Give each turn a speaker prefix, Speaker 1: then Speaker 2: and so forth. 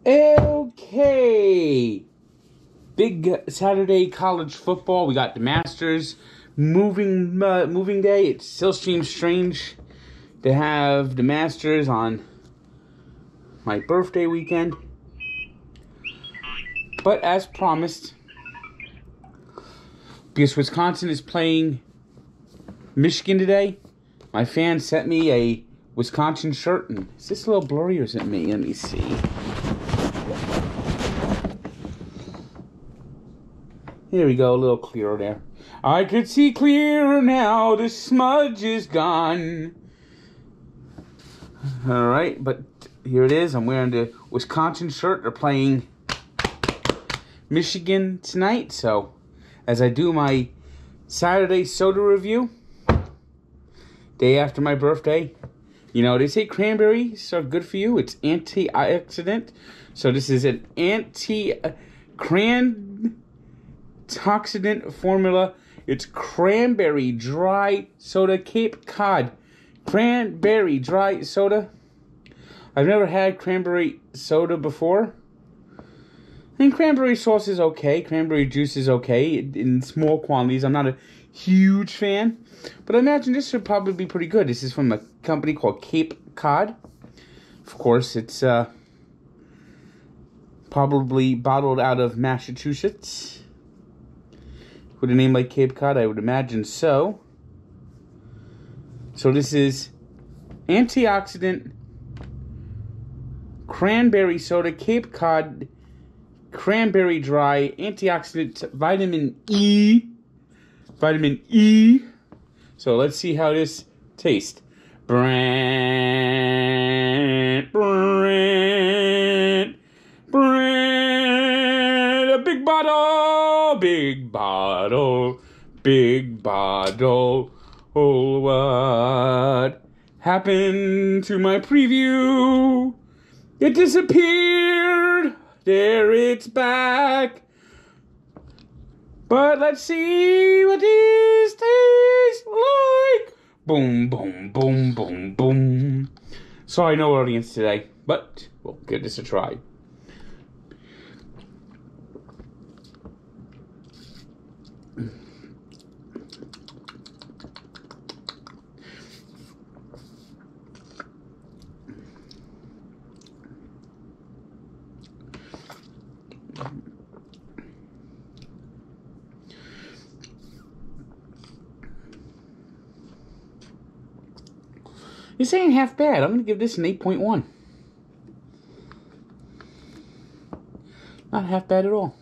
Speaker 1: Okay. Big Saturday college football. We got the Masters moving day. It still seems strange to have the Masters on my birthday weekend. But as promised, because Wisconsin is playing Michigan today, my fans sent me a Wisconsin shirt. And is this a little blurry or is it me? Let me see. Here we go, a little clearer there. I could see clearer now, the smudge is gone. Alright, but here it is. I'm wearing the Wisconsin shirt. They're playing Michigan tonight. So, as I do my Saturday soda review, day after my birthday, you know, they say cranberries are good for you. It's antioxidant. So this is an antioxidant formula. It's cranberry dry soda, Cape Cod cranberry dry soda. I've never had cranberry soda before. And cranberry sauce is okay. Cranberry juice is okay in small quantities. I'm not a huge fan, but I imagine this should probably be pretty good. This is from a company called Cape Cod. Of course, it's probably bottled out of Massachusetts. With a name like Cape Cod, I would imagine so. So this is antioxidant cranberry soda, Cape Cod cranberry dry, antioxidant, vitamin E. Vitamin E. So let's see how this tastes. Brand. A big bottle, big bottle, big bottle. Oh, what happened to my preview? It disappeared. There it's back. But let's see what this tastes like. Boom, boom, boom, boom, boom. Sorry, no audience today, but we'll give this a try. This ain't half bad. I'm going to give this an 8.1. Not half bad at all.